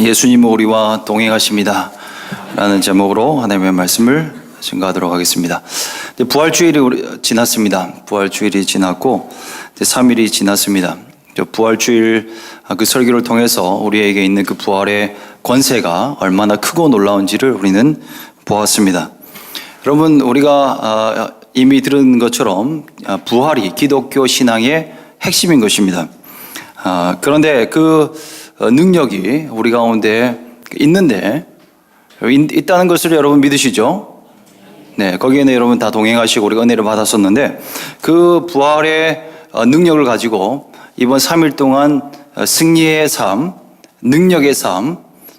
예수님은 우리와 동행하십니다 라는 제목으로 하나님의 말씀을 증거하도록 하겠습니다. 부활주일이 지났습니다. 부활주일이 지났고 3일이 지났습니다. 부활주일 그 설교를 통해서 우리에게 있는 그 부활의 권세가 얼마나 크고 놀라운지를 우리는 보았습니다. 여러분, 우리가 이미 들은 것처럼 부활이 기독교 신앙의 핵심인 것입니다. 그런데 그 능력이 우리 가운데 있는데 있다는 것을 여러분 믿으시죠? 네, 거기에는 여러분 다 동행하시고 우리가 은혜를 받았었는데 그 부활의 능력을 가지고 이번 3일 동안 승리의 삶, 능력의 삶,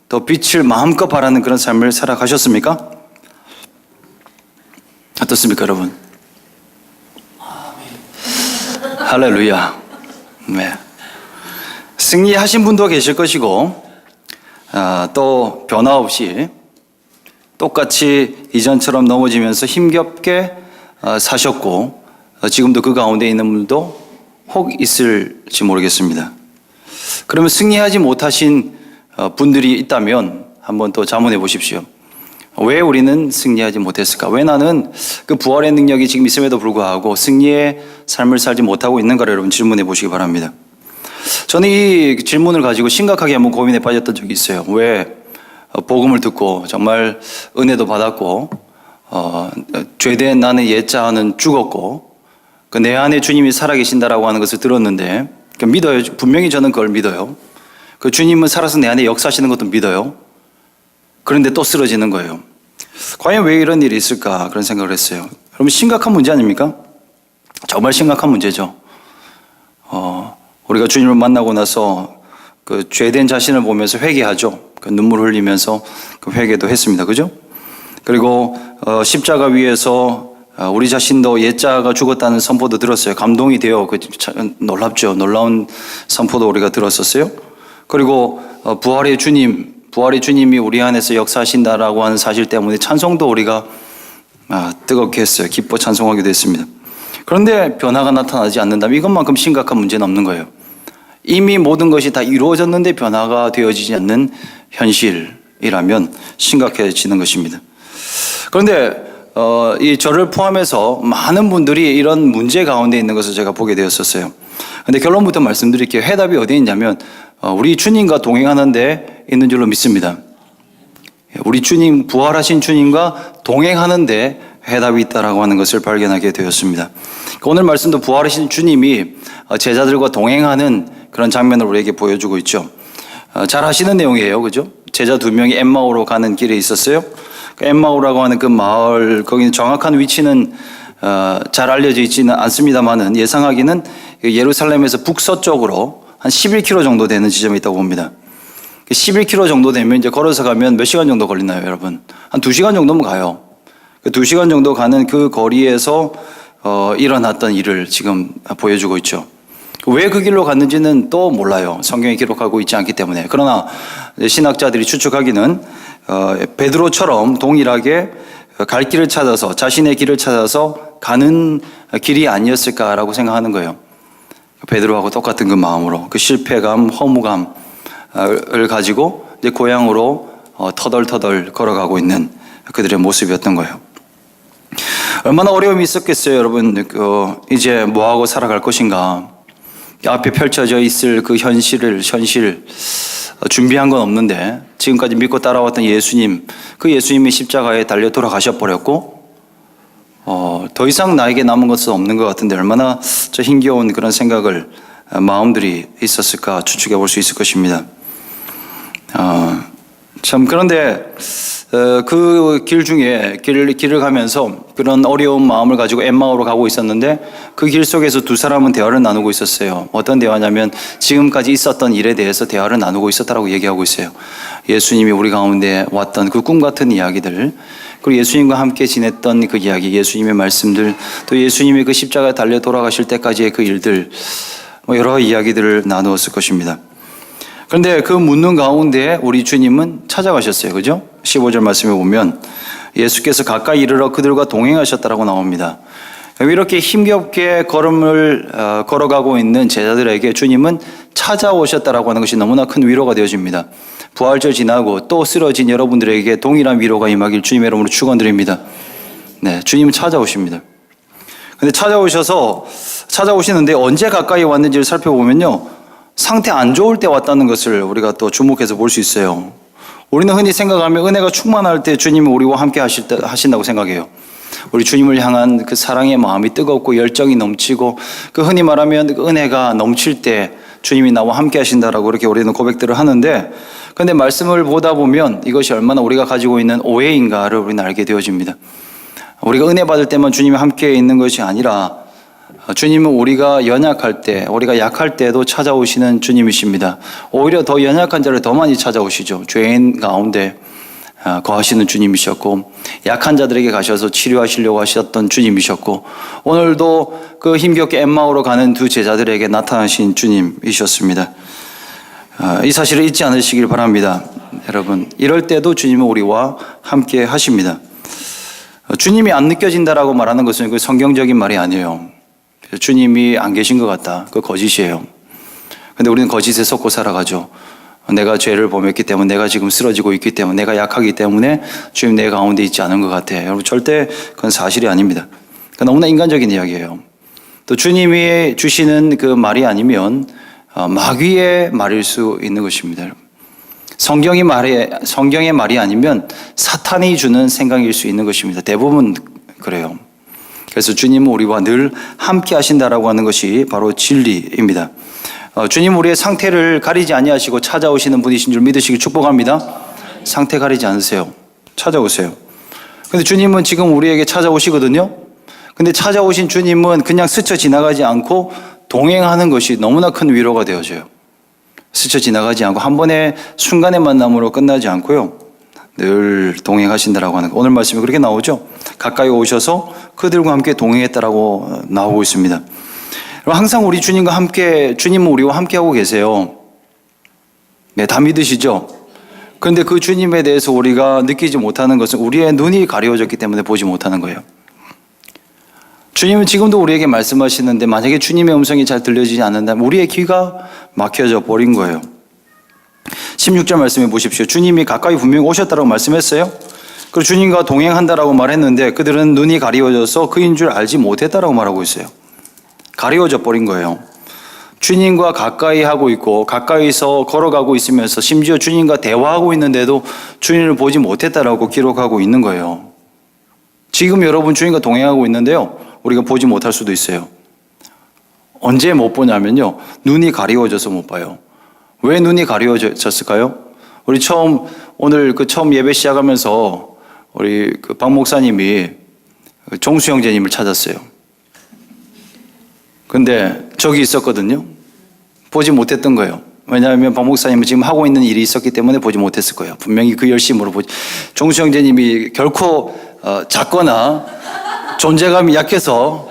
더 빛을 마음껏 바라는 그런 삶을 살아가셨습니까? 어떻습니까, 여러분? 할렐루야. 네. 승리하신 분도 계실 것이고 또 변화 없이 똑같이 이전처럼 넘어지면서 힘겹게 사셨고 지금도 그 가운데 있는 분도 혹 있을지 모르겠습니다. 그러면 승리하지 못하신 분들이 있다면 한번 또 자문해 보십시오. 왜 우리는 승리하지 못했을까? 왜 나는 그 부활의 능력이 지금 있음에도 불구하고 승리의 삶을 살지 못하고 있는가를 여러분 질문해 보시기 바랍니다. 저는 이 질문을 가지고 심각하게 한번 고민에 빠졌던 적이 있어요. 왜 복음을 듣고 정말 은혜도 받았고 죄된 나는 옛자는 죽었고 내 안에 주님이 살아계신다라고 하는 것을 들었는데 믿어요. 분명히 저는 그걸 믿어요. 그 주님은 살아서 내 안에 역사하시는 것도 믿어요. 그런데 또 쓰러지는 거예요. 과연 왜 이런 일이 있을까 그런 생각을 했어요. 여러분, 심각한 문제 아닙니까? 정말 심각한 문제죠. 우리가 주님을 만나고 나서 그 죄된 자신을 보면서 회개하죠. 그 눈물 흘리면서 그 회개도 했습니다. 그죠? 그리고 십자가 위에서 우리 자신도 옛자가 죽었다는 선포도 들었어요. 감동이 돼요. 놀랍죠. 놀라운 선포도 우리가 들었었어요. 그리고 부활의 주님이 우리 안에서 역사하신다라고 하는 사실 때문에 찬송도 우리가 뜨겁게 했어요. 기뻐 찬송하기도 했습니다. 그런데 변화가 나타나지 않는다면 이것만큼 심각한 문제는 없는 거예요. 이미 모든 것이 다 이루어졌는데 변화가 되어지지 않는 현실이라면 심각해지는 것입니다. 그런데 이 저를 포함해서 많은 분들이 이런 문제 가운데 있는 것을 제가 보게 되었었어요. 그런데 결론부터 말씀드릴게요. 해답이 어디에 있냐면 우리 주님과 동행하는 데 있는 줄로 믿습니다. 우리 주님, 부활하신 주님과 동행하는 데 해답이 있다라고 하는 것을 발견하게 되었습니다. 오늘 말씀도 부활하신 주님이 제자들과 동행하는 그런 장면을 우리에게 보여주고 있죠. 잘 아시는 내용이에요. 그죠? 제자 2명이 엠마오로 가는 길에 있었어요. 엠마오라고 하는 그 마을, 거기는 정확한 위치는 잘 알려져 있지는 않습니다만은 예상하기는 예루살렘에서 북서쪽으로 한 11km 정도 되는 지점에 있다고 봅니다. 11km 정도 되면 이제 걸어서 가면 몇 시간 정도 걸리나요, 여러분? 한 2시간 정도면 가요. 2시간 정도 가는 그 거리에서 일어났던 일을 지금 보여주고 있죠. 왜 그 길로 갔는지는 또 몰라요. 성경에 기록하고 있지 않기 때문에. 그러나 신학자들이 추측하기는 베드로처럼 동일하게 갈 길을 찾아서, 자신의 길을 찾아서 가는 길이 아니었을까라고 생각하는 거예요. 베드로하고 똑같은 그 마음으로, 그 실패감, 허무감을 가지고 이제 고향으로 터덜터덜 걸어가고 있는 그들의 모습이었던 거예요. 얼마나 어려움이 있었겠어요, 여러분. 이제 뭐하고 살아갈 것인가. 앞에 펼쳐져 있을 그 현실, 준비한 건 없는데 지금까지 믿고 따라왔던 예수님, 그 예수님이 십자가에 달려 돌아가셔버렸고 더 이상 나에게 남은 것은 없는 것 같은데 얼마나 저 힘겨운 그런 생각을 마음들이 있었을까 추측해 볼 수 있을 것입니다. 참, 그런데 그 길 중에 길을 가면서 그런 어려운 마음을 가지고 엠마오로 가고 있었는데 그 길 속에서 두 사람은 대화를 나누고 있었어요. 어떤 대화냐면 지금까지 있었던 일에 대해서 대화를 나누고 있었다라고 얘기하고 있어요. 예수님이 우리 가운데 왔던 그 꿈 같은 이야기들, 그리고 예수님과 함께 지냈던 그 이야기, 예수님의 말씀들, 또 예수님이 그 십자가에 달려 돌아가실 때까지의 그 일들, 여러 이야기들을 나누었을 것입니다. 그런데 그 묻는 가운데 우리 주님은 찾아가셨어요. 그죠? 15절 말씀에 보면 예수께서 가까이 이르러 그들과 동행하셨다라고 나옵니다. 이렇게 힘겹게 걸음을 걸어가고 있는 제자들에게 주님은 찾아오셨다라고 하는 것이 너무나 큰 위로가 되어집니다. 부활절 지나고 또 쓰러진 여러분들에게 동일한 위로가 임하길 주님의 이름으로 축원드립니다. 네, 주님은 찾아오십니다. 근데 찾아오시는데 언제 가까이 왔는지를 살펴보면요, 상태 안 좋을 때 왔다는 것을 우리가 또 주목해서 볼 수 있어요. 우리는 흔히 생각하면 은혜가 충만할 때 주님이 우리와 함께 하신다고 생각해요. 우리 주님을 향한 그 사랑의 마음이 뜨겁고 열정이 넘치고 그 흔히 말하면 그 은혜가 넘칠 때 주님이 나와 함께 하신다라고 이렇게 우리는 고백들을 하는데, 근데 말씀을 보다 보면 이것이 얼마나 우리가 가지고 있는 오해인가를 우리는 알게 되어집니다. 우리가 은혜 받을 때만 주님이 함께 있는 것이 아니라 주님은 우리가 연약할 때, 우리가 약할 때도 찾아오시는 주님이십니다. 오히려 더 연약한 자를 더 많이 찾아오시죠. 죄인 가운데 거하시는 주님이셨고, 약한 자들에게 가셔서 치료하시려고 하셨던 주님이셨고, 오늘도 그 힘겹게 엠마오로 가는 두 제자들에게 나타나신 주님이셨습니다. 이 사실을 잊지 않으시길 바랍니다. 여러분, 이럴 때도 주님은 우리와 함께 하십니다. 주님이 안 느껴진다라고 말하는 것은 그 성경적인 말이 아니에요. 주님이 안 계신 것 같다. 그 거짓이에요. 근데 우리는 거짓에 속고 살아가죠. 내가 죄를 범했기 때문에, 내가 지금 쓰러지고 있기 때문에, 내가 약하기 때문에 주님 내 가운데 있지 않은 것 같아. 여러분, 절대 그건 사실이 아닙니다. 너무나 인간적인 이야기예요. 또 주님이 주시는 그 말이 아니면 마귀의 말일 수 있는 것입니다. 성경의 말이 아니면 사탄이 주는 생각일 수 있는 것입니다. 대부분 그래요. 그래서 주님은 우리와 늘 함께 하신다라고 하는 것이 바로 진리입니다. 주님 우리의 상태를 가리지 아니하시고 찾아오시는 분이신 줄 믿으시길 축복합니다. 상태 가리지 않으세요. 찾아오세요. 근데 주님은 지금 우리에게 찾아오시거든요. 근데 찾아오신 주님은 그냥 스쳐 지나가지 않고 동행하는 것이 너무나 큰 위로가 되어져요. 스쳐 지나가지 않고 한 번의 순간의 만남으로 끝나지 않고요, 늘 동행하신다라고 하는 거. 오늘 말씀이 그렇게 나오죠. 가까이 오셔서 그들과 함께 동행했다라고 나오고 있습니다. 항상 우리 주님과 함께, 주님은 우리와 함께 하고 계세요. 네, 다 믿으시죠? 그런데 그 주님에 대해서 우리가 느끼지 못하는 것은 우리의 눈이 가려워졌기 때문에 보지 못하는 거예요. 주님은 지금도 우리에게 말씀하시는데 만약에 주님의 음성이 잘 들려지지 않는다면 우리의 귀가 막혀져 버린 거예요. 16절 말씀해 보십시오. 주님이 가까이 분명히 오셨다고 말씀했어요. 그리고 주님과 동행한다라고 말했는데 그들은 눈이 가리워져서 그인 줄 알지 못했다라고 말하고 있어요. 가리워져 버린 거예요. 주님과 가까이 하고 있고 가까이서 걸어가고 있으면서 심지어 주님과 대화하고 있는데도 주님을 보지 못했다라고 기록하고 있는 거예요. 지금 여러분 주님과 동행하고 있는데요, 우리가 보지 못할 수도 있어요. 언제 못 보냐면요, 눈이 가리워져서 못 봐요. 왜 눈이 가리워졌을까요? 우리 오늘 처음 예배 시작하면서 우리 박 목사님이 종수 형제님을 찾았어요. 근데 저기 있었거든요. 보지 못했던 거예요. 왜냐하면 박 목사님은 지금 하고 있는 일이 있었기 때문에 보지 못했을 거예요. 분명히 그 열심으로 종수 형제님이 결코 작거나 존재감이 약해서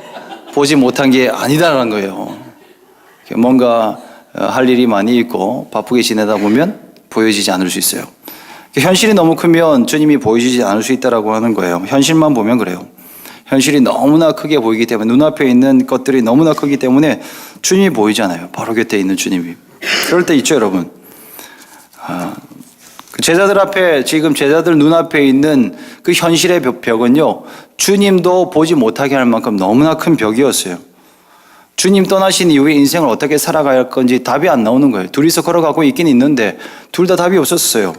보지 못한 게 아니다라는 거예요. 뭔가 할 일이 많이 있고 바쁘게 지내다 보면 보여지지 않을 수 있어요. 현실이 너무 크면 주님이 보여지지 않을 수 있다라고 하는 거예요. 현실만 보면 그래요. 현실이 너무나 크게 보이기 때문에, 눈앞에 있는 것들이 너무나 크기 때문에 주님이 보이잖아요. 바로 곁에 있는 주님이. 그럴 때 있죠, 여러분. 그 제자들 앞에, 지금 제자들 눈앞에 있는 그 현실의 벽은요, 주님도 보지 못하게 할 만큼 너무나 큰 벽이었어요. 주님 떠나신 이후에 인생을 어떻게 살아가야 할 건지 답이 안 나오는 거예요. 둘이서 걸어가고 있긴 있는데 둘 다 답이 없었어요.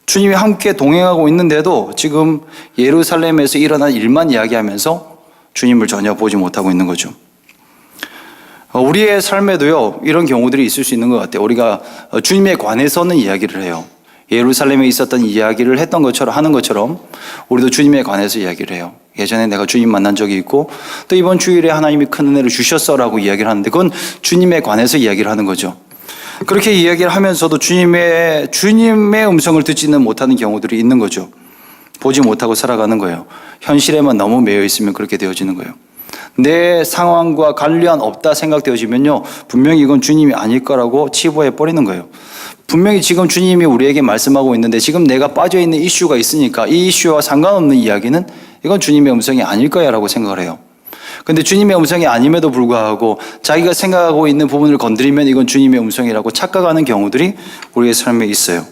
주님이 함께 동행하고 있는데도 지금 예루살렘에서 일어난 일만 이야기하면서 주님을 전혀 보지 못하고 있는 거죠. 우리의 삶에도요, 이런 경우들이 있을 수 있는 것 같아요. 우리가 주님에 관해서는 이야기를 해요. 예루살렘에 있었던 이야기를 하는 것처럼 우리도 주님에 관해서 이야기를 해요. 예전에 내가 주님 만난 적이 있고 또 이번 주일에 하나님이 큰 은혜를 주셨어라고 이야기를 하는데 그건 주님에 관해서 이야기를 하는 거죠. 그렇게 이야기를 하면서도 주님의 음성을 듣지는 못하는 경우들이 있는 거죠. 보지 못하고 살아가는 거예요. 현실에만 너무 매여 있으면 그렇게 되어지는 거예요. 내 상황과 관련 없다 생각되어지면요, 분명히 이건 주님이 아닐 거라고 치부해 버리는 거예요. 분명히 지금 주님이 우리에게 말씀하고 있는데 지금 내가 빠져있는 이슈가 있으니까 이 이슈와 상관없는 이야기는 이건 주님의 음성이 아닐 거야 라고 생각을 해요. 근데 주님의 음성이 아님에도 불구하고 자기가 생각하고 있는 부분을 건드리면 이건 주님의 음성이라고 착각하는 경우들이 우리의 삶에 있어요.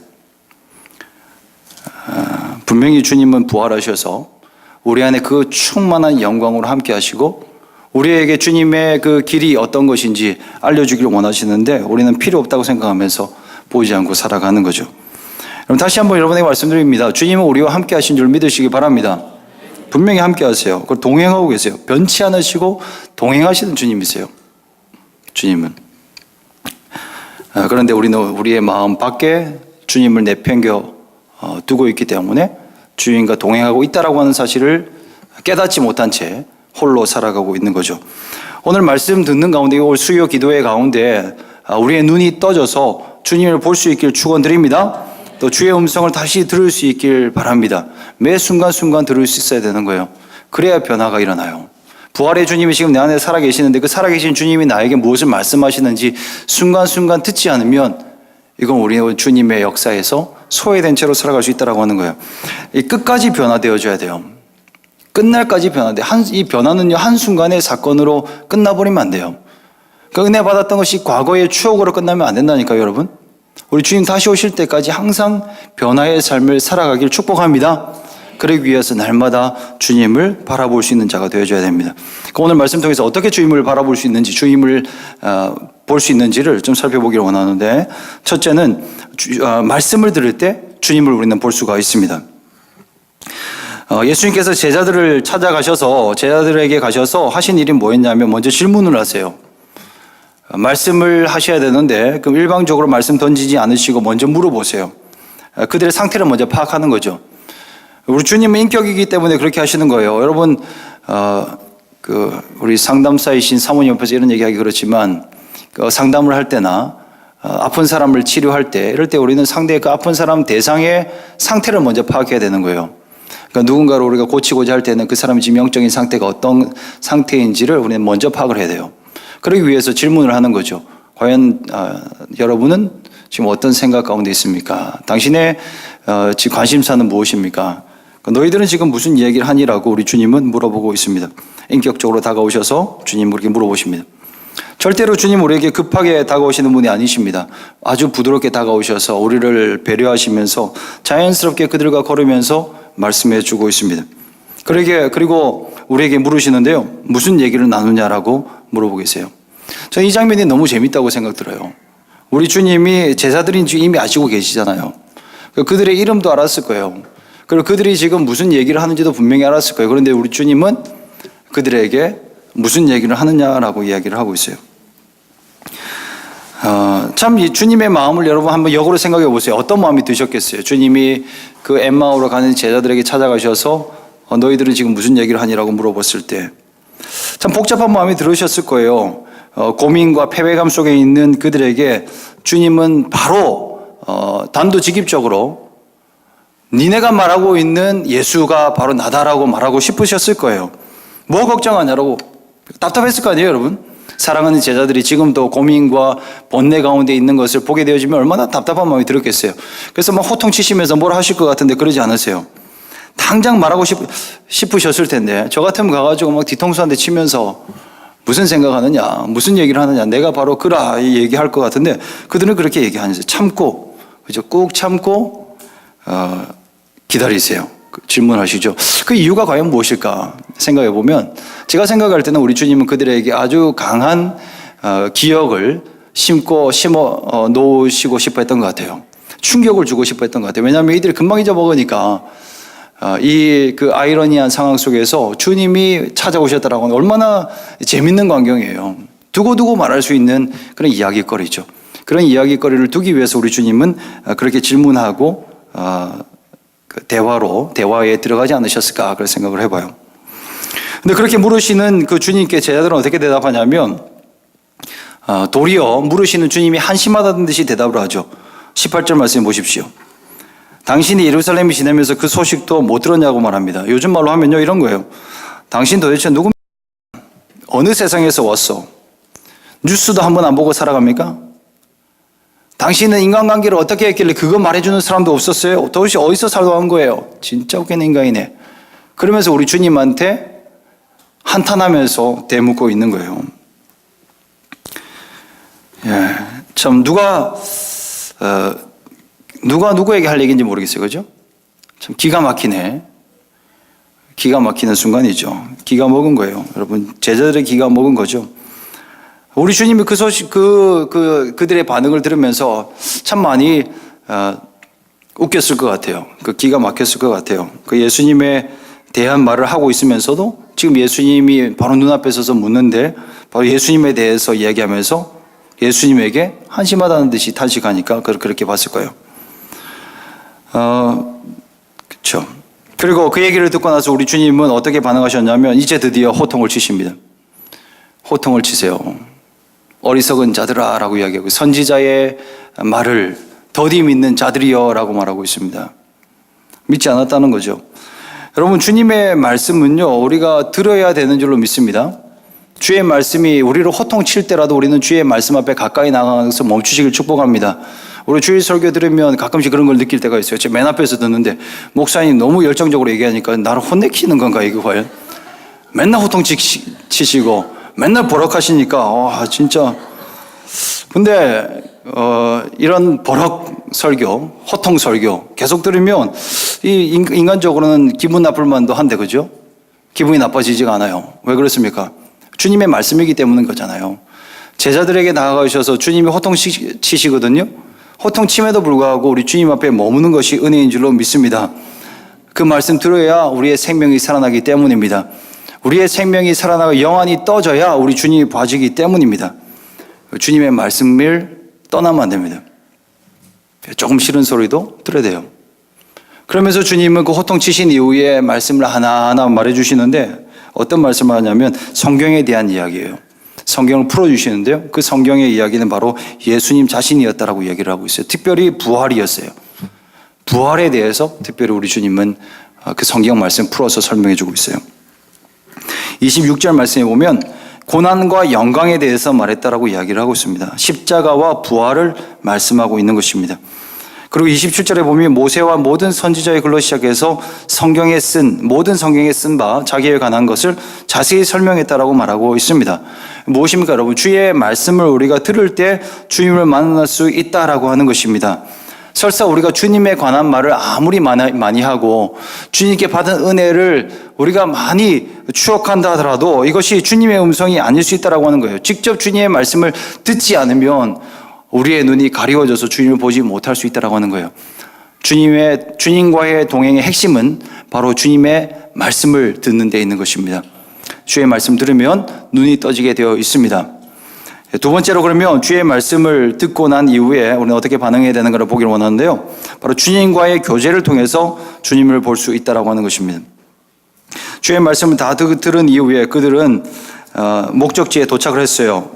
분명히 주님은 부활하셔서 우리 안에 그 충만한 영광으로 함께 하시고 우리에게 주님의 그 길이 어떤 것인지 알려주기를 원하시는데 우리는 필요 없다고 생각하면서 보이지 않고 살아가는 거죠. 그럼 다시 한번 여러분에게 말씀드립니다. 주님은 우리와 함께 하신 줄 믿으시기 바랍니다. 분명히 함께 하세요. 그걸 동행하고 계세요. 변치 않으시고 동행하시는 주님이세요. 주님은. 그런데 우리는 우리의 마음 밖에 주님을 내팽겨 두고 있기 때문에 주님과 동행하고 있다라고 하는 사실을 깨닫지 못한 채 홀로 살아가고 있는 거죠. 오늘 말씀 듣는 가운데 올 수요 기도회 가운데 우리의 눈이 떠져서 주님을 볼 수 있길 축원드립니다. 또 주의 음성을 다시 들을 수 있길 바랍니다. 매 순간순간 들을 수 있어야 되는 거예요. 그래야 변화가 일어나요. 부활의 주님이 지금 내 안에 살아계시는데 그 살아계신 주님이 나에게 무엇을 말씀하시는지 순간순간 듣지 않으면 이건 우리 주님의 역사에서 소외된 채로 살아갈 수 있다고 하는 거예요. 끝까지 변화되어져야 돼요. 끝날까지 변화돼. 이 변화는요, 한순간의 사건으로 끝나버리면 안 돼요. 그 은혜 받았던 것이 과거의 추억으로 끝나면 안 된다니까요, 여러분. 우리 주님 다시 오실 때까지 항상 변화의 삶을 살아가길 축복합니다. 그러기 위해서 날마다 주님을 바라볼 수 있는 자가 되어줘야 됩니다. 오늘 말씀 통해서 어떻게 주님을 바라볼 수 있는지, 주님을 볼 수 있는지를 좀 살펴보기를 원하는데, 첫째는 말씀을 들을 때 주님을 우리는 볼 수가 있습니다. 예수님께서 제자들을 찾아가셔서 제자들에게 가셔서 하신 일이 뭐였냐면 먼저 질문을 하세요. 말씀을 하셔야 되는데 그럼 일방적으로 말씀 던지지 않으시고 먼저 물어보세요. 그들의 상태를 먼저 파악하는 거죠. 우리 주님은 인격이기 때문에 그렇게 하시는 거예요. 여러분, 우리 상담사이신 사모님 옆에서 이런 얘기하기 그렇지만 상담을 할 때나 아픈 사람을 치료할 때 이럴 때 우리는 상대의 그 아픈 사람 대상의 상태를 먼저 파악해야 되는 거예요. 그러니까 누군가를 우리가 고치고자 할 때는 그 사람의 지금 영적인 상태가 어떤 상태인지를 우리는 먼저 파악을 해야 돼요. 그러기 위해서 질문을 하는 거죠. 과연 여러분은 지금 어떤 생각 가운데 있습니까? 당신의 지금 관심사는 무엇입니까? 너희들은 지금 무슨 얘기를 하니라고 우리 주님은 물어보고 있습니다. 인격적으로 다가오셔서 주님 우리에게 물어보십니다. 절대로 주님 우리에게 급하게 다가오시는 분이 아니십니다. 아주 부드럽게 다가오셔서 우리를 배려하시면서 자연스럽게 그들과 걸으면서 말씀해 주고 있습니다. 그리고 우리에게 물으시는데요. 무슨 얘기를 나누냐라고 물어보고 계세요. 저는 이 장면이 너무 재밌다고 생각 들어요. 우리 주님이 제자들인지 이미 아시고 계시잖아요. 그들의 이름도 알았을 거예요. 그리고 그들이 지금 무슨 얘기를 하는지도 분명히 알았을 거예요. 그런데 우리 주님은 그들에게 무슨 얘기를 하느냐라고 이야기를 하고 있어요. 참 이 주님의 마음을 여러분 한번 역으로 생각해 보세요. 어떤 마음이 드셨겠어요? 주님이 그 엠마오로 가는 제자들에게 찾아가셔서 너희들은 지금 무슨 얘기를 하니라고 물어봤을 때 참 복잡한 마음이 들으셨을 거예요. 고민과 패배감 속에 있는 그들에게 주님은 바로 단도직입적으로 니네가 말하고 있는 예수가 바로 나다라고 말하고 싶으셨을 거예요. 뭐 걱정하냐라고 답답했을 거 아니에요, 여러분? 사랑하는 제자들이 지금도 고민과 번뇌 가운데 있는 것을 보게 되어지면 얼마나 답답한 마음이 들었겠어요. 그래서 막 호통치시면서 뭘 하실 것 같은데 그러지 않으세요. 당장 말하고 싶으셨을 텐데 저 같으면 가가지고 막 뒤통수 한 대 치면서 무슨 생각하느냐, 무슨 얘기를 하느냐, 내가 바로 그라 얘기할 것 같은데 그들은 그렇게 얘기하면서 참고, 그죠? 꾹 참고 기다리세요. 질문하시죠. 그 이유가 과연 무엇일까 생각해 보면 제가 생각할 때는 우리 주님은 그들에게 아주 강한 기억을 심어 놓으시고 싶어 했던 것 같아요. 충격을 주고 싶어 했던 것 같아요. 왜냐하면 이들이 금방 잊어먹으니까 이 그 아이러니한 상황 속에서 주님이 찾아오셨다라고 하는 얼마나 재밌는 광경이에요. 두고두고 말할 수 있는 그런 이야기거리죠. 그런 이야기거리를 두기 위해서 우리 주님은 그렇게 질문하고 대화에 들어가지 않으셨을까 그런 생각을 해봐요. 근데 그렇게 물으시는 그 주님께 제자들은 어떻게 대답하냐면 도리어 물으시는 주님이 한심하다는 듯이 대답을 하죠. 18절 말씀 보십시오. 당신이 예루살렘에 지내면서 그 소식도 못 들었냐고 말합니다. 요즘 말로 하면요 이런 거예요. 당신 도대체 누구 어느 세상에서 왔어? 뉴스도 한번 안 보고 살아갑니까? 당신은 인간관계를 어떻게 했길래 그거 말해주는 사람도 없었어요? 도대체 어디서 살다 온 거예요? 진짜 웃기는 인간이네. 그러면서 우리 주님한테 한탄하면서 대묻고 있는 거예요. 예, 참 누가 누구에게 할 얘기인지 모르겠어요. 그죠? 참 기가 막히네. 기가 막히는 순간이죠. 기가 먹은 거예요. 여러분, 제자들의 기가 먹은 거죠. 우리 주님이 그 소식, 그들의 반응을 들으면서 참 많이, 웃겼을 것 같아요. 그 기가 막혔을 것 같아요. 그 예수님에 대한 말을 하고 있으면서도 지금 예수님이 바로 눈앞에 서서 묻는데 바로 예수님에 대해서 이야기하면서 예수님에게 한심하다는 듯이 탄식하니까 그렇게 봤을 거예요. 그렇죠. 그리고 그 얘기를 듣고 나서 우리 주님은 어떻게 반응하셨냐면 이제 드디어 호통을 치십니다. 호통을 치세요. 어리석은 자들아 라고 이야기하고 선지자의 말을 더디 믿는 자들이여 라고 말하고 있습니다. 믿지 않았다는 거죠. 여러분, 주님의 말씀은요, 우리가 들어야 되는 줄로 믿습니다. 주의 말씀이 우리를 호통칠 때라도 우리는 주의 말씀 앞에 가까이 나가서 멈추시길 축복합니다. 우리 주일 설교 들으면 가끔씩 그런 걸 느낄 때가 있어요. 제가 맨 앞에서 듣는데 목사님 너무 열정적으로 얘기하니까 나를 혼내키는 건가 이거 과연? 맨날 호통 치시고 맨날 버럭하시니까 진짜. 근데 이런 버럭 설교, 호통 설교 계속 들으면 이 인간적으로는 기분 나쁠 만도 한데, 그죠? 기분이 나빠지지가 않아요. 왜 그렇습니까? 주님의 말씀이기 때문인 거잖아요. 제자들에게 나아가셔서 주님이 호통 치시거든요. 호통 침에도 불구하고 우리 주님 앞에 머무는 것이 은혜인 줄로 믿습니다. 그 말씀 들어야 우리의 생명이 살아나기 때문입니다. 우리의 생명이 살아나고 영안이 떠져야 우리 주님이 봐지기 때문입니다. 주님의 말씀을 떠나면 안 됩니다. 조금 싫은 소리도 들어야 돼요. 그러면서 주님은 그 호통 치신 이후에 말씀을 하나하나 말해주시는데 어떤 말씀을 하냐면 성경에 대한 이야기예요. 성경을 풀어주시는데요. 그 성경의 이야기는 바로 예수님 자신이었다라고 얘기를 하고 있어요. 특별히 부활이었어요. 부활에 대해서 특별히 우리 주님은 그 성경 말씀 풀어서 설명해 주고 있어요. 26절 말씀에 보면 고난과 영광에 대해서 말했다라고 이야기를 하고 있습니다. 십자가와 부활을 말씀하고 있는 것입니다. 그리고 27절에 보면 모세와 모든 선지자의 글로 시작해서 모든 성경에 쓴 바 자기에 관한 것을 자세히 설명했다라고 말하고 있습니다. 무엇입니까, 여러분? 주의 말씀을 우리가 들을 때 주님을 만날 수 있다라고 하는 것입니다. 설사 우리가 주님에 관한 말을 아무리 많이 하고 주님께 받은 은혜를 우리가 많이 추억한다 하더라도 이것이 주님의 음성이 아닐 수 있다라고 하는 거예요. 직접 주님의 말씀을 듣지 않으면 우리의 눈이 가리워져서 주님을 보지 못할 수 있다라고 하는 거예요. 주님과의 동행의 핵심은 바로 주님의 말씀을 듣는 데 있는 것입니다. 주의 말씀 들으면 눈이 떠지게 되어 있습니다. 두 번째로 그러면 주의 말씀을 듣고 난 이후에 우리는 어떻게 반응해야 되는가를 보기를 원하는데요. 바로 주님과의 교제를 통해서 주님을 볼 수 있다라고 하는 것입니다. 주의 말씀을 다 들은 이후에 그들은 목적지에 도착을 했어요.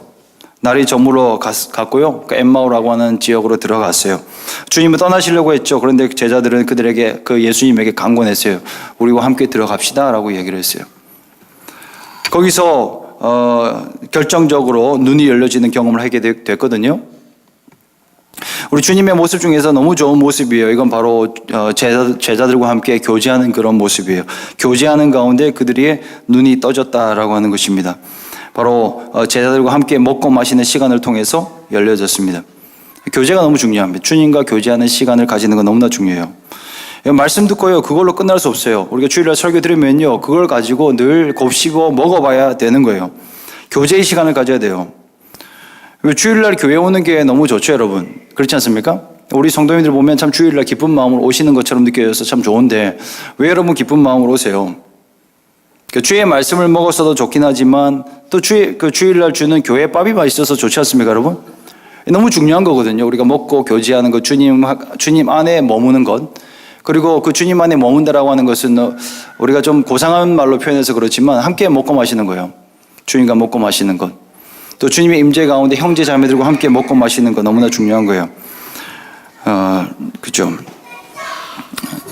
날이 저물어 갔고요. 엠마오라고 하는 지역으로 들어갔어요. 주님은 떠나시려고 했죠. 그런데 제자들은 그들에게 예수님에게 강권했어요. 우리와 함께 들어갑시다라고 얘기를 했어요. 거기서 결정적으로 눈이 열려지는 경험을 하게 됐거든요. 우리 주님의 모습 중에서 너무 좋은 모습이에요. 이건 바로 제자들과 함께 교제하는 그런 모습이에요. 교제하는 가운데 그들이 눈이 떠졌다라고 하는 것입니다. 바로 제자들과 함께 먹고 마시는 시간을 통해서 열려졌습니다. 교제가 너무 중요합니다. 주님과 교제하는 시간을 가지는 건 너무나 중요해요. 말씀 듣고요, 그걸로 끝날 수 없어요. 우리가 주일날 설교 들으면요, 그걸 가지고 늘 곱씹어 먹어봐야 되는 거예요. 교제의 시간을 가져야 돼요. 주일날 교회 오는 게 너무 좋죠, 여러분. 그렇지 않습니까? 우리 성도님들 보면 참 주일날 기쁜 마음으로 오시는 것처럼 느껴져서 참 좋은데 왜 여러분 기쁜 마음으로 오세요? 주의 말씀을 먹었어도 좋긴 하지만 또 주일날 주는 교회밥이 맛있어서 좋지 않습니까, 여러분? 너무 중요한 거거든요. 우리가 먹고 교제하는 것, 주님 안에 머무는 것. 그리고 그 주님 안에 머문다라고 하는 것은 우리가 좀 고상한 말로 표현해서 그렇지만 함께 먹고 마시는 거예요. 주님과 먹고 마시는 것. 또 주님의 임재 가운데 형제 자매들과 함께 먹고 마시는 것 너무나 중요한 거예요. 그죠?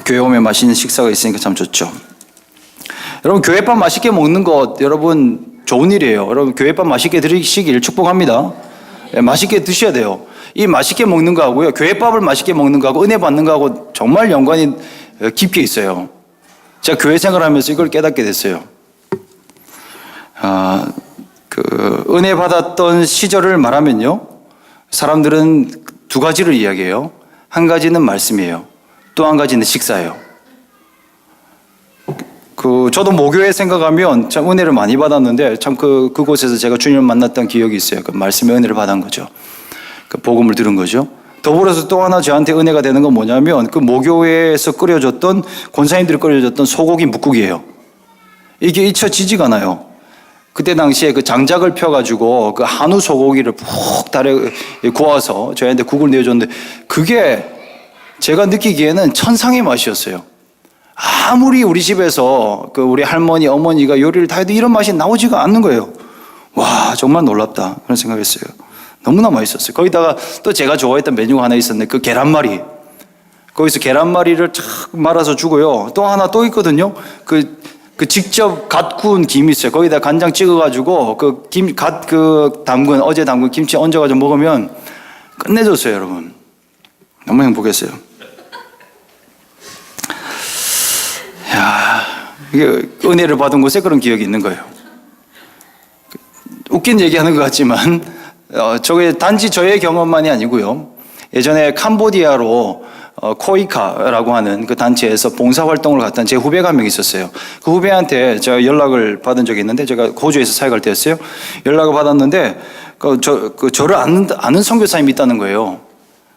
교회 오면 맛있는 식사가 있으니까 참 좋죠. 여러분, 교회밥 맛있게 먹는 것, 여러분, 좋은 일이에요. 여러분, 교회밥 맛있게 드시길 축복합니다. 맛있게 드셔야 돼요. 이 맛있게 먹는 거하고요, 교회밥을 맛있게 먹는 거하고 은혜 받는 거하고 정말 연관이 깊게 있어요. 제가 교회 생활하면서 이걸 깨닫게 됐어요. 은혜 받았던 시절을 말하면요, 사람들은 두 가지를 이야기해요. 한 가지는 말씀이에요. 또 한 가지는 식사예요. 저도 모교회 생각하면 참 은혜를 많이 받았는데 참 그곳에서 제가 주님을 만났던 기억이 있어요. 그 말씀의 은혜를 받은 거죠. 그 복음을 들은 거죠. 더불어서 또 하나 저한테 은혜가 되는 건 뭐냐면 그 모교회에서 끓여줬던 권사님들이 끓여줬던 소고기 묵국이에요. 이게 잊혀지지가 않아요. 그때 당시에 그 장작을 펴가지고 그 한우 소고기를 푹 달에 구워서 저희한테 국을 내줬는데 그게 제가 느끼기에는 천상의 맛이었어요. 아무리 우리 집에서 그 우리 할머니, 어머니가 요리를 다 해도 이런 맛이 나오지가 않는 거예요. 와, 정말 놀랍다. 그런 생각했어요. 너무나 맛있었어요. 거기다가 또 제가 좋아했던 메뉴가 하나 있었는데 그 계란말이. 거기서 계란말이를 착 말아서 주고요. 또 하나 또 있거든요. 그 직접 갓 구운 김이 있어요. 거기다 간장 찍어가지고 담근, 어제 담근 김치 얹어가지고 먹으면 끝내줬어요, 여러분. 너무 행복했어요. 야, 이게 은혜를 받은 곳에 그런 기억이 있는 거예요. 웃긴 얘기하는 것 같지만, 저게 단지 저의 경험만이 아니고요. 예전에 캄보디아로 코이카라고 하는 그 단체에서 봉사활동을 갔던 제 후배가 한 명 있었어요. 그 후배한테 제가 연락을 받은 적이 있는데, 제가 호주에서 사역할 때였어요. 연락을 받았는데, 저를 아는 선교사님이 있다는 거예요.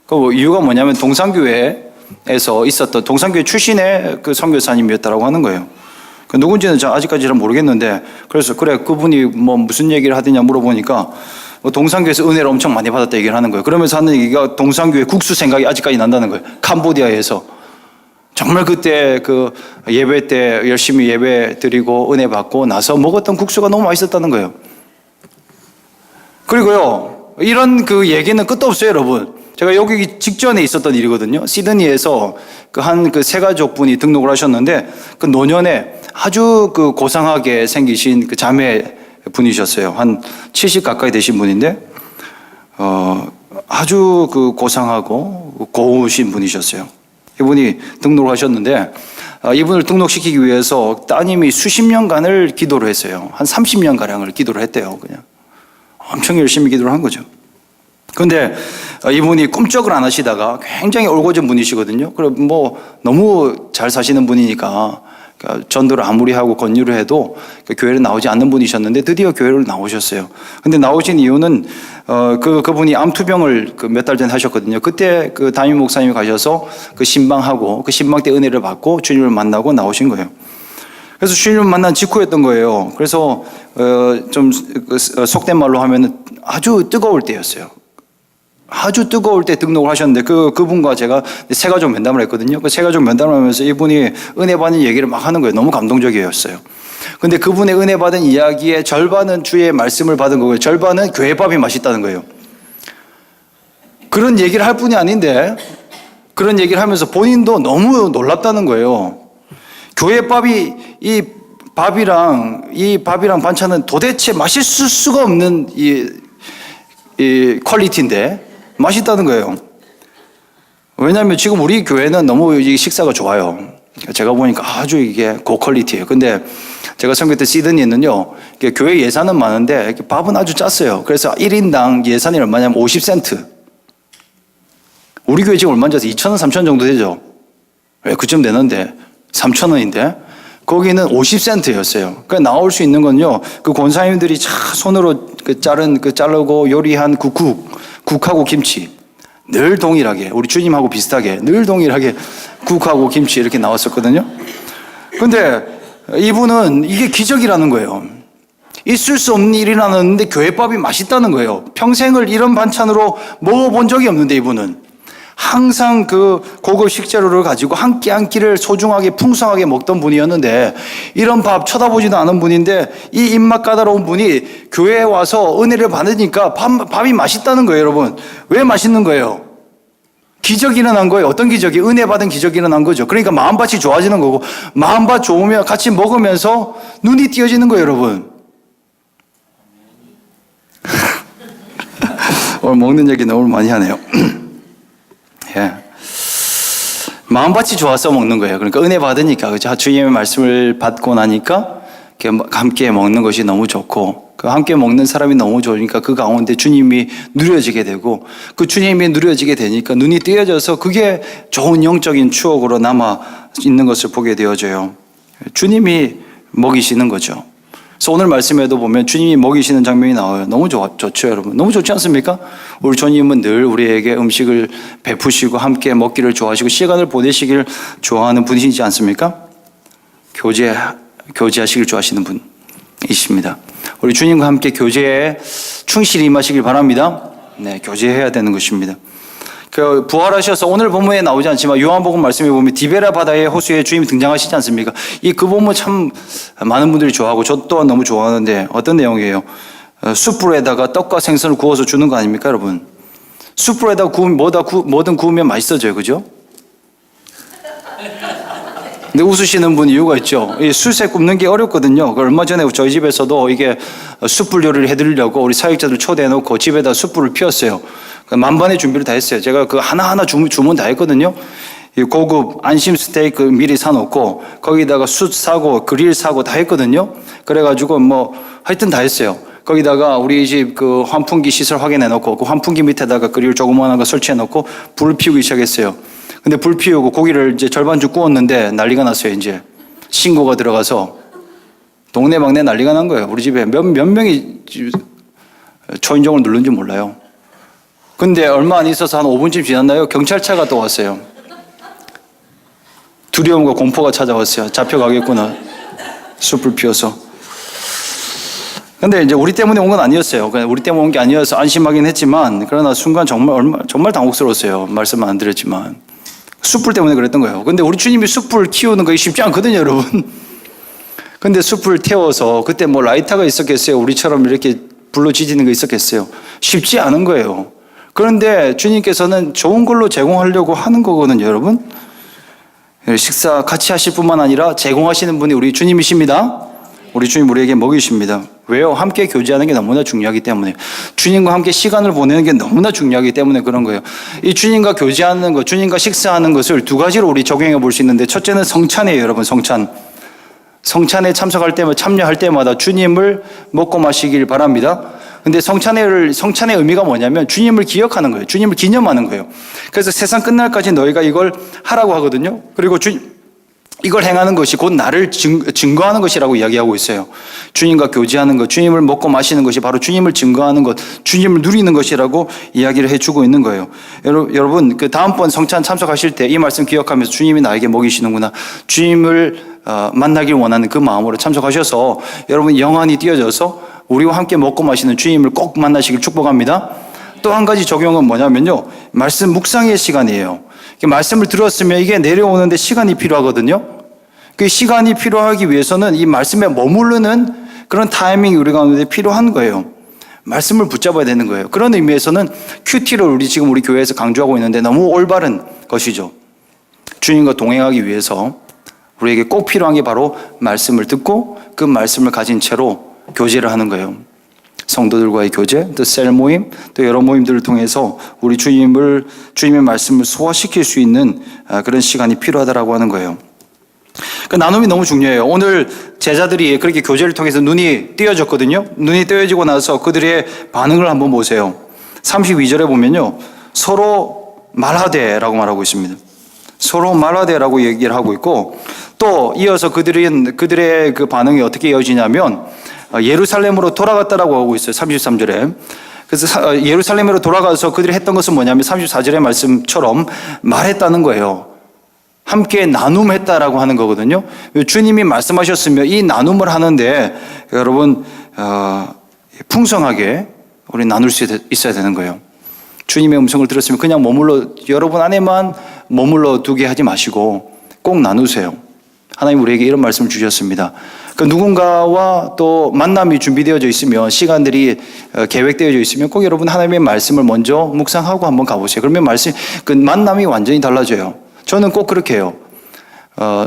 그 이유가 뭐냐면 동산교회에서 있었던 동산교회 출신의 그 선교사님이었다라고 하는 거예요. 그 누군지는 아직까지 잘 모르겠는데, 그래서 그래 그분이 뭐 무슨 얘기를 하더냐 물어보니까 동산교회에서 은혜를 엄청 많이 받았다 얘기를 하는 거예요. 그러면서 하는 얘기가 동산교회 국수 생각이 아직까지 난다는 거예요. 캄보디아에서 정말 그때 그 예배 때 열심히 예배 드리고 은혜 받고 나서 먹었던 국수가 너무 맛있었다는 거예요. 그리고요, 이런 그 얘기는 끝도 없어요, 여러분. 제가 여기 직전에 있었던 일이거든요. 시드니에서 그 세 가족 분이 등록을 하셨는데 그 노년에 아주 그 고상하게 생기신 그 자매 분이셨어요. 한 70 가까이 되신 분인데, 아주 그 고상하고 고우신 분이셨어요. 이분이 등록을 하셨는데, 이분을 등록시키기 위해서 따님이 수십 년간을 기도를 했어요. 한 30년가량을 기도를 했대요, 그냥. 엄청 열심히 기도를 한 거죠. 근데 이분이 꿈쩍을 안 하시다가 굉장히 올곧은 분이시거든요. 그래 뭐 너무 잘 사시는 분이니까 전도를 아무리 하고 권유를 해도 교회를 나오지 않는 분이셨는데 드디어 교회를 나오셨어요. 근데 나오신 이유는 그분이 암투병을 몇 달 전에 하셨거든요. 그때 그 담임 목사님이 가셔서 그 신방하고 그 신방 때 은혜를 받고 주님을 만나고 나오신 거예요. 그래서 주님을 만난 직후였던 거예요. 그래서 좀 속된 말로 하면은 아주 뜨거울 때였어요. 아주 뜨거울 때 등록을 하셨는데 그분과 제가 세가족 면담을 했거든요. 그 세가족 면담을 하면서 이분이 은혜 받는 얘기를 막 하는 거예요. 너무 감동적이었어요. 근데 그분의 은혜 받은 이야기의 절반은 주의 말씀을 받은 거고요. 절반은 교회밥이 맛있다는 거예요. 그런 얘기를 할 뿐이 아닌데 그런 얘기를 하면서 본인도 너무 놀랍다는 거예요. 교회밥이 이 밥이랑 반찬은 도대체 맛있을 수가 없는 이 퀄리티인데 맛있다는 거예요. 왜냐하면 지금 우리 교회는 너무 이 식사가 좋아요. 제가 보니까 아주 이게 고퀄리티예요. 근데 제가 선교 때 시드니에는요, 교회 예산은 많은데 밥은 아주 짰어요. 그래서 1인당 예산이 얼마냐면 50센트. 우리 교회 지금 얼마인지 아세요? 2,000원, 3,000원 정도 되죠? 왜 그쯤 되는데 3,000원인데 거기는 50센트였어요. 그러니까 나올 수 있는 건요, 그 권사님들이 손으로 자르고 요리한 국하고 김치. 늘 동일하게, 우리 주님하고 비슷하게, 늘 동일하게 국하고 김치 이렇게 나왔었거든요. 근데 이분은 이게 기적이라는 거예요. 있을 수 없는 일이 나는데 교회밥이 맛있다는 거예요. 평생을 이런 반찬으로 먹어본 적이 없는데 이분은. 항상 그 고급 식재료를 가지고 한 끼 한 끼를 소중하게 풍성하게 먹던 분이었는데 이런 밥 쳐다보지도 않은 분인데 이 입맛 까다로운 분이 교회에 와서 은혜를 받으니까 밥이 맛있다는 거예요, 여러분. 왜 맛있는 거예요? 기적이 일어난 거예요. 어떤 기적이? 은혜 받은 기적이 일어난 거죠. 그러니까 마음밭이 좋아지는 거고 마음밭 좋으면 같이 먹으면서 눈이 띄어지는 거예요, 여러분. 오늘 먹는 얘기 너무 많이 하네요. 예. 마음밭이 좋아서 먹는 거예요. 그러니까 은혜 받으니까, 그죠? 주님의 말씀을 받고 나니까 함께 먹는 것이 너무 좋고, 그 함께 먹는 사람이 너무 좋으니까 그 가운데 주님이 누려지게 되고, 그 주님이 누려지게 되니까 눈이 띄어져서 그게 좋은 영적인 추억으로 남아 있는 것을 보게 되어져요. 주님이 먹이시는 거죠. 그래서 오늘 말씀에도 보면 주님이 먹이시는 장면이 나와요. 너무 좋죠, 여러분. 너무 좋지 않습니까? 우리 주님은 늘 우리에게 음식을 베푸시고 함께 먹기를 좋아하시고 시간을 보내시기를 좋아하는 분이시지 않습니까? 교제하시길 좋아하시는 분이십니다. 우리 주님과 함께 교제에 충실히 임하시길 바랍니다. 네, 교제해야 되는 것입니다. 부활하셔서 오늘 본문에 나오지 않지만 요한복음 말씀에 보면 디베라 바다의 호수에 주님이 등장하시지 않습니까? 그 본문 참 많은 분들이 좋아하고 저 또한 너무 좋아하는데 어떤 내용이에요? 숯불에다가 떡과 생선을 구워서 주는 거 아닙니까, 여러분? 숯불에다 뭐든 구우면 맛있어져요, 그죠? 근데 웃으시는 분 이유가 있죠. 이 숯에 굽는 게 어렵거든요. 얼마 전에 저희 집에서도 이게 숯불 요리를 해드리려고 우리 사역자들 초대해놓고 집에다 숯불을 피웠어요. 만반의 준비를 다 했어요. 제가 그 하나하나 주문 다 했거든요. 이 고급 안심 스테이크 미리 사놓고 거기다가 숯 사고 그릴 사고 다 했거든요. 그래가지고 하여튼 다 했어요. 거기다가 우리 집 그 환풍기 시설 확인해놓고 그 환풍기 밑에다가 그릴 조그만한 거 설치해놓고 불을 피우기 시작했어요. 근데 불 피우고 고기를 이제 절반쯤 구웠는데 난리가 났어요. 이제 신고가 들어가서 동네방네 난리가 난 거예요. 우리 집에 몇 명이 초인종을 누른지 몰라요. 근데 얼마 안 있어서 한 5분쯤 지났나요? 경찰차가 또 왔어요. 두려움과 공포가 찾아왔어요. 잡혀가겠구나. 숯불 피워서. 근데 이제 우리 때문에 온 건 아니었어요. 우리 때문에 온 게 아니어서 안심하긴 했지만 그러나 순간 정말 당혹스러웠어요. 말씀 안 드렸지만. 숯불 때문에 그랬던 거예요. 근데 우리 주님이 숯불 키우는 거 쉽지 않거든요, 여러분. 근데 숯불 태워서 그때 라이터가 있었겠어요? 우리처럼 이렇게 불로 지지는 거 있었겠어요? 쉽지 않은 거예요. 그런데 주님께서는 좋은 걸로 제공하려고 하는 거거든요, 여러분. 식사 같이 하실 뿐만 아니라 제공하시는 분이 우리 주님이십니다. 우리 주님 우리에게 먹이십니다. 왜요? 함께 교제하는 게 너무나 중요하기 때문에. 주님과 함께 시간을 보내는 게 너무나 중요하기 때문에 그런 거예요. 이 주님과 교제하는 것, 주님과 식사하는 것을 두 가지로 우리 적용해 볼 수 있는데 첫째는 성찬이에요, 여러분. 성찬에 참여할 때마다 주님을 먹고 마시길 바랍니다. 근데 성찬의 의미가 뭐냐면 주님을 기억하는 거예요. 주님을 기념하는 거예요. 그래서 세상 끝날까지 너희가 이걸 하라고 하거든요. 그리고 이걸 행하는 것이 곧 나를 증거하는 것이라고 이야기하고 있어요. 주님과 교제하는 것, 주님을 먹고 마시는 것이 바로 주님을 증거하는 것, 주님을 누리는 것이라고 이야기를 해주고 있는 거예요. 여러분, 다음번 성찬 참석하실 때 이 말씀 기억하면서 주님이 나에게 먹이시는구나. 주님을 만나길 원하는 그 마음으로 참석하셔서 여러분 영안이 띄어져서 우리와 함께 먹고 마시는 주님을 꼭 만나시길 축복합니다. 또 한 가지 적용은 뭐냐면요. 말씀 묵상의 시간이에요. 말씀을 들었으면 이게 내려오는데 시간이 필요하거든요. 그 시간이 필요하기 위해서는 이 말씀에 머무르는 그런 타이밍이 우리 가운데 필요한 거예요. 말씀을 붙잡아야 되는 거예요. 그런 의미에서는 큐티를 지금 우리 교회에서 강조하고 있는데 너무 올바른 것이죠. 주님과 동행하기 위해서 우리에게 꼭 필요한 게 바로 말씀을 듣고 그 말씀을 가진 채로 교제를 하는 거예요. 성도들과의 교제, 또 셀 모임, 또 여러 모임들을 통해서 우리 주님의 말씀을 소화시킬 수 있는 그런 시간이 필요하다라고 하는 거예요. 그 나눔이 너무 중요해요. 오늘 제자들이 그렇게 교제를 통해서 눈이 띄어졌거든요. 눈이 띄어지고 나서 그들의 반응을 한번 보세요. 32절에 보면요. 서로 말하되라고 말하고 있습니다. 서로 말하되라고 얘기를 하고 있고 또 이어서 그들의 그 반응이 어떻게 이어지냐면 예루살렘으로 돌아갔다라고 하고 있어요. 33절에. 그래서 예루살렘으로 돌아가서 그들이 했던 것은 뭐냐면 34절의 말씀처럼 말했다는 거예요. 함께 나눔했다라고 하는 거거든요. 주님이 말씀하셨으면 이 나눔을 하는데 여러분 풍성하게 우리 나눌 수 있어야 되는 거예요. 주님의 음성을 들었으면 그냥 여러분 안에만 머물러 두게 하지 마시고 꼭 나누세요. 하나님 우리에게 이런 말씀을 주셨습니다. 그 누군가와 또 만남이 준비되어져 있으면 시간들이 계획되어져 있으면 꼭 여러분 하나님의 말씀을 먼저 묵상하고 한번 가보세요. 그러면 그 만남이 완전히 달라져요. 저는 꼭 그렇게 해요.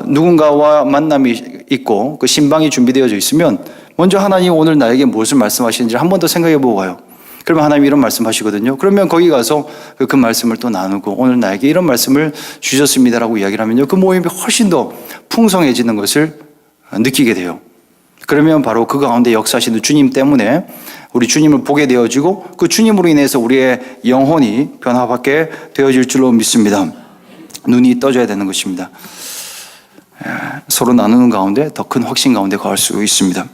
누군가와 만남이 있고 그 신방이 준비되어져 있으면 먼저 하나님 오늘 나에게 무엇을 말씀하시는지 한 번 더 생각해 보고 가요. 그러면 하나님이 이런 말씀하시거든요. 그러면 거기 가서 그 말씀을 또 나누고 오늘 나에게 이런 말씀을 주셨습니다라고 이야기를 하면요. 그 모임이 훨씬 더 풍성해지는 것을 느끼게 돼요. 그러면 바로 그 가운데 역사하시는 주님 때문에 우리 주님을 보게 되어지고 그 주님으로 인해서 우리의 영혼이 변화받게 되어질 줄로 믿습니다. 눈이 떠져야 되는 것입니다. 서로 나누는 가운데 더 큰 확신 가운데 거할 수 있습니다.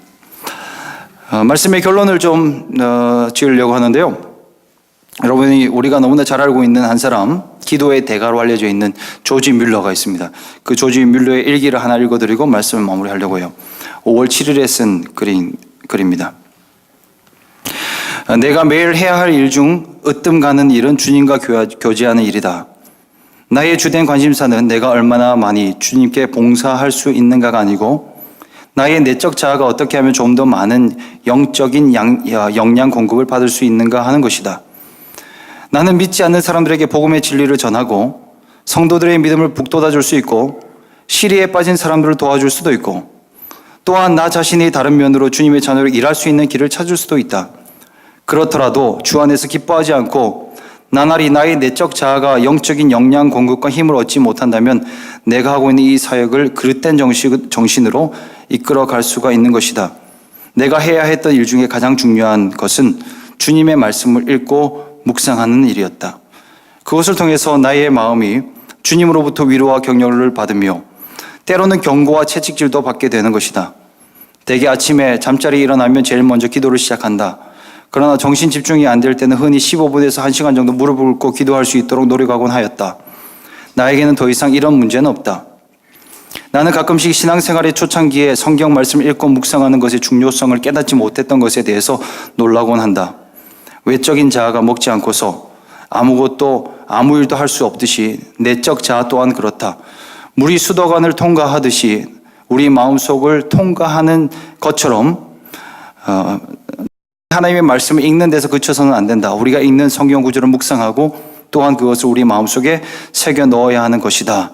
말씀의 결론을 좀 지으려고 하는데요. 여러분이 우리가 너무나 잘 알고 있는 한 사람, 기도의 대가로 알려져 있는 조지 뮬러가 있습니다. 그 조지 뮬러의 일기를 하나 읽어드리고 말씀을 마무리하려고 해요. 5월 7일에 쓴 글입니다. 내가 매일 해야 할 일 중 으뜸 가는 일은 주님과 교제하는 일이다. 나의 주된 관심사는 내가 얼마나 많이 주님께 봉사할 수 있는가가 아니고 나의 내적 자아가 어떻게 하면 좀 더 많은 영적인 영양 공급을 받을 수 있는가 하는 것이다. 나는 믿지 않는 사람들에게 복음의 진리를 전하고 성도들의 믿음을 북돋아줄 수 있고 시리에 빠진 사람들을 도와줄 수도 있고 또한 나 자신이 다른 면으로 주님의 자녀로 일할 수 있는 길을 찾을 수도 있다. 그렇더라도 주 안에서 기뻐하지 않고 나날이 나의 내적 자아가 영적인 영양 공급과 힘을 얻지 못한다면 내가 하고 있는 이 사역을 그릇된 정신으로 이끌어 갈 수가 있는 것이다. 내가 해야 했던 일 중에 가장 중요한 것은 주님의 말씀을 읽고 묵상하는 일이었다. 그것을 통해서 나의 마음이 주님으로부터 위로와 격려를 받으며 때로는 경고와 채찍질도 받게 되는 것이다. 대개 아침에 잠자리에 일어나면 제일 먼저 기도를 시작한다. 그러나 정신 집중이 안 될 때는 흔히 15분에서 1시간 정도 무릎을 꿇고 기도할 수 있도록 노력하곤 하였다. 나에게는 더 이상 이런 문제는 없다. 나는 가끔씩 신앙생활의 초창기에 성경 말씀을 읽고 묵상하는 것의 중요성을 깨닫지 못했던 것에 대해서 놀라곤 한다. 외적인 자아가 먹지 않고서 아무 일도 할 수 없듯이 내적 자아 또한 그렇다. 물이 수도관을 통과하듯이 우리 마음속을 통과하는 것처럼 하나님의 말씀을 읽는 데서 그쳐서는 안 된다. 우리가 읽는 성경 구절을 묵상하고 또한 그것을 우리 마음속에 새겨 넣어야 하는 것이다.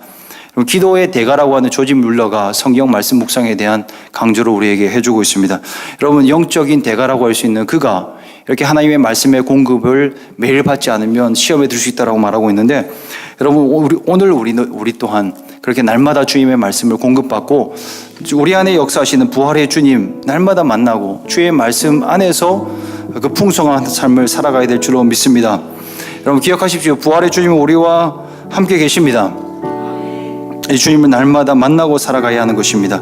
기도의 대가라고 하는 조지 뮬러가 성경 말씀 묵상에 대한 강조를 우리에게 해주고 있습니다. 여러분, 영적인 대가라고 할 수 있는 그가 이렇게 하나님의 말씀의 공급을 매일 받지 않으면 시험에 들 수 있다고 말하고 있는데, 여러분 오늘 우리 또한 그렇게 날마다 주님의 말씀을 공급받고 우리 안에 역사하시는 부활의 주님 날마다 만나고 주의 말씀 안에서 그 풍성한 삶을 살아가야 될 줄로 믿습니다. 여러분 기억하십시오. 부활의 주님은 우리와 함께 계십니다. 이 주님을 날마다 만나고 살아가야 하는 것입니다.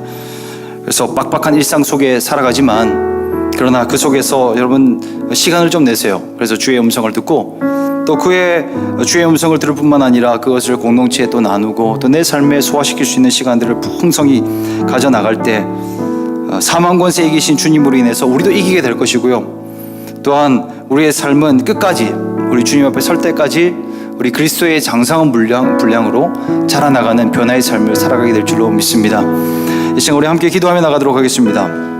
그래서 빡빡한 일상 속에 살아가지만 그러나 그 속에서 여러분 시간을 좀 내세요. 그래서 주의 음성을 듣고 또 주의 음성을 들을 뿐만 아니라 그것을 공동체에 또 나누고 또 내 삶에 소화시킬 수 있는 시간들을 풍성히 가져나갈 때 사망 권세에 이기신 주님으로 인해서 우리도 이기게 될 것이고요. 또한 우리의 삶은 끝까지 우리 주님 앞에 설 때까지 우리 그리스도의 장성한 분량으로 자라나가는 변화의 삶을 살아가게 될 줄로 믿습니다. 이 시간 우리 함께 기도하며 나가도록 하겠습니다.